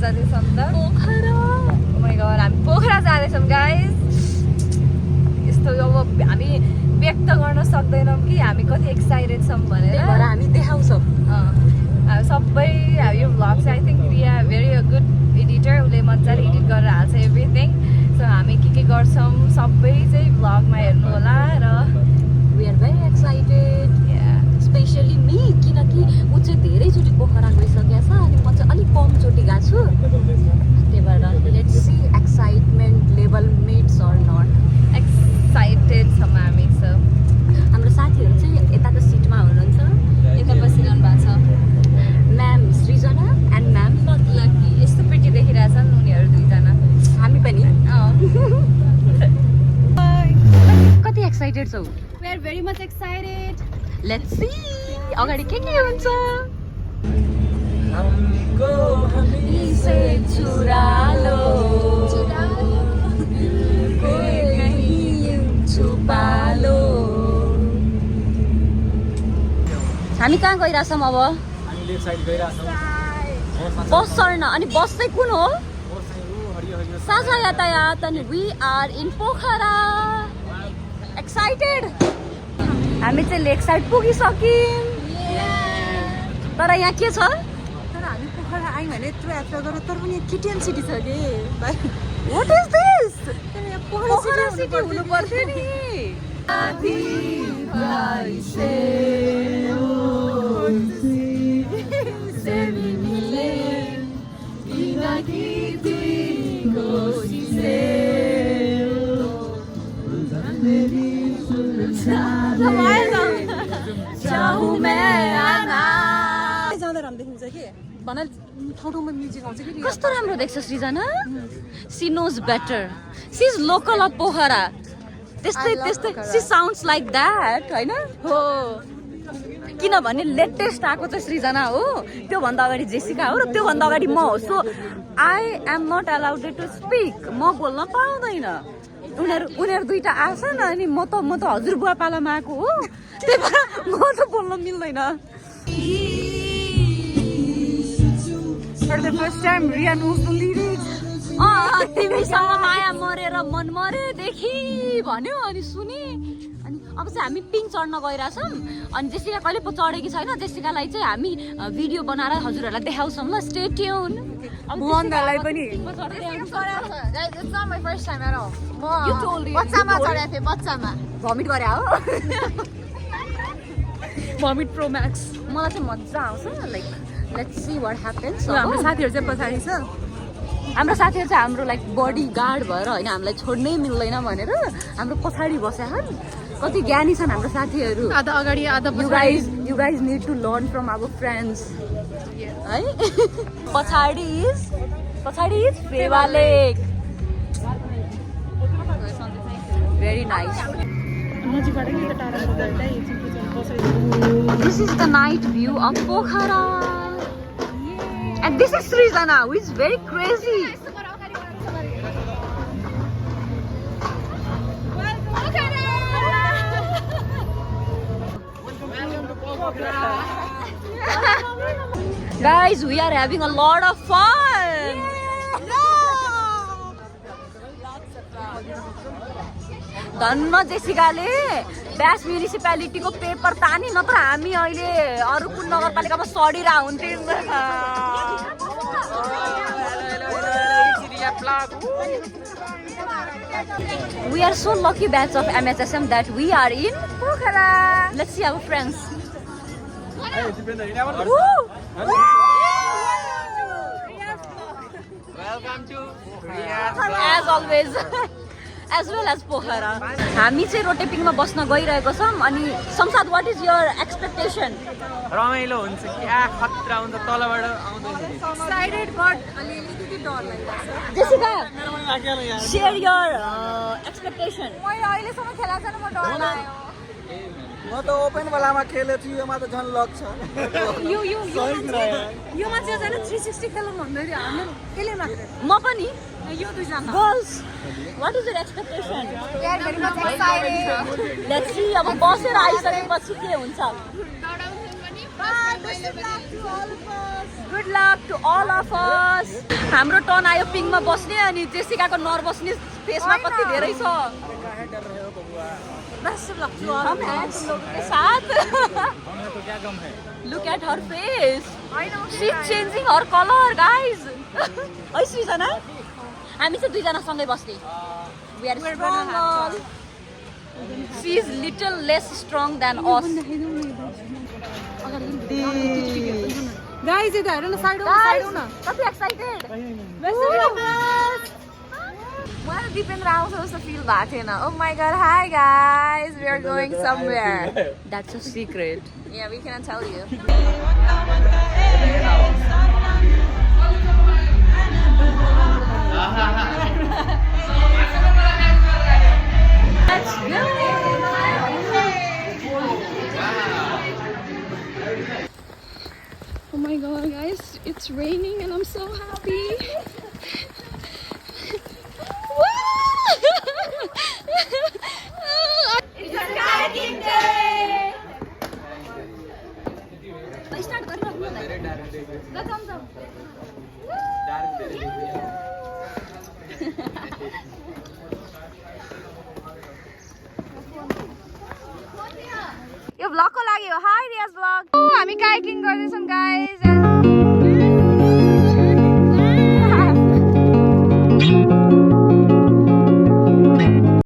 जाँदैछौँ त Pokhara oh my God हामी पोखरा जाँदैछौँ गाइस यस्तो अब हामी व्यक्त गर्न सक्दैनौँ कि हामी कति एक्साइटेड छौँ भनेर हामी देखाउँछौँ सबै यो भ्लग चाहिँ I think we are very good editor उसले मजाले एडिट गरेर हाल्छ एभ्रिथिङ सो हामी के गर्छौँ सबै चाहिँ भ्लगमा हेर्नु होला र we are very excited specially me किनकि ऊ चाहिँ धेरैचोटि पोखरा गइसकेको छ अनि म चाहिँ अलिक कमचोटि गएको छु त्यही भएर let's see excitement level mates or not excited छौँ हामी सो हाम्रो साथीहरू चाहिँ यताको सिटमा हुनुहुन्छ यता बसिरहनु भएको छ ma'am Srijana and ma'am Lucky यस्तो प्रिटी देखिरहेछन् उनीहरू दुईजना हामी पनि कति एक्साइटेड छौ we are very much excited let's see अगाडि के हुन्छ हमको से चुरालो छुपालो हामी कहाँ गइरहेछौँ अब हामी लेफ्ट साइड गइरहेछौँ बस चढ्न अनि बस चाहिँ कुन हो साझा यातायात अनि we are in Pokhara excited हामी चाहिँ लेक साइड पुगिसक्यौँ तर यहाँ के छ तर हामी पोखरा आयौँ भने यत्रो यात्रा गरेर तर पनि केटिएम सिटी छ कि what is this Pokhara city हुनु पर्थ्यो नि जाँदा राम्रो देखिन्छ कि भन ठाउँ ठाउँमा म्युजिक आउँछ कि कस्तो राम्रो देख्छ Srijana she knows better she is local of Pokhara त्यस्तै त्यस्तै सी साउन्ड्स लाइक द्याट होइन हो किनभने लेटेस्ट आएको चाहिँ सृजना हो त्योभन्दा अगाडि जेसिका हो र त्योभन्दा अगाडि म हो so I am not allowed to speak म बोल्न पाउँदैन उनीहरू दुईटा आछन् अनि म त हजुरबुवा पालामा आएको हो त्यही भएर म त बोल्न मिल्दैन For the first time, Riya knows the lyrics. तिमीसँग माया मरेर मन मरेदेखि भन्यो अनि सुने अनि अब चाहिँ हामी पिङ चढ्न गइरहेछौँ अनि जेसिका कहिले पो चढेकी छैन जेसिकालाई चाहिँ हामी भिडियो बनाएर हजुरहरूलाई देखाउँछौँ ल स्टे ट्युन भुवनदालाई पनि भमिट गरे हो Vomit Pro Max. मलाई चाहिँ मजा आउँछ like let's see what happens हाम्रो साथीहरू चाहिँ पछाडि छ हाम्रो साथीहरू चाहिँ हाम्रो लाइक बडी गार्ड भएर होइन हामीलाई छोड्नै मिल्दैन भनेर हाम्रो पछाडि बसेका छन् कति ज्ञानी छन् हाम्रो साथीहरू आधा अगाडि आधा you guys need to learn from our friends है पछाडि is Phewa lake very nice नजिकबाट नि त टाढा गर्दै This is the night view of Pokhara. And this is Srijana, who is very crazy. Guys, we are having a lot of fun. धन्न जेसिकाले bash म्युनिसिपालिटीको paper तानी नत्र हामी अहिले अरू कुन नगरपालिकामा सडिरा हुन्थ्यौँ We are so lucky batch of MHSM that we are in Pokhara. Let's see our friends. Welcome to As always. As well as Pokhara. हामी चाहिँ रोटेपिङमा बस्न गइरहेको छौँ अनि संसाद व्हाट इज योर एक्सपेक्टेसन रमाइलो हुन्छ क्या खतरा हुन्छ तलबाट आउँदैन एक्साइटेड बट अलिअलि डर लागिरहेको जेसिका शेयर योर एक्सपेक्टेसन छ मैले अहिलेसम्म खेलाएको छैन म डर लाग्यो म त ओपन वालामा खेलेको छु योमा त झन् लक छ योमा चाहिँ झन् 360 खेलौँ भन्दै थियो हामीले त्यसले मात्र म पनि यो दुईजना girls what is your expectation let's see अब बसेर आइसकेपछि के हुन्छ good luck to all of us हाम्रो टर्न आयो पिङमा बस्ने अनि जेसिकाको नर्भसनेस फेसमा कति धेरै छ हम हैं तुम लोगों के साथ look at her face she's changing her color guys है सृजना हामी चाहिँ दुईजना सँगै बस्ने we are strong all she is little less strong than us Guys, it's there. No side guys कति excited मलाई दिपेन्द्र आउँछ जस्तो फिल भएको थिएन oh my god hi guys we are going somewhere that's a secret yeah we cannot tell you let's go Oh my god, guys, it's raining and I'm so happy. It's a kayaking day! start गरिराख्नु होला ल जाम जाम यो भ्लगको लागि हो high रियाज vlog हामी kayaking गर्दैछौँ guys.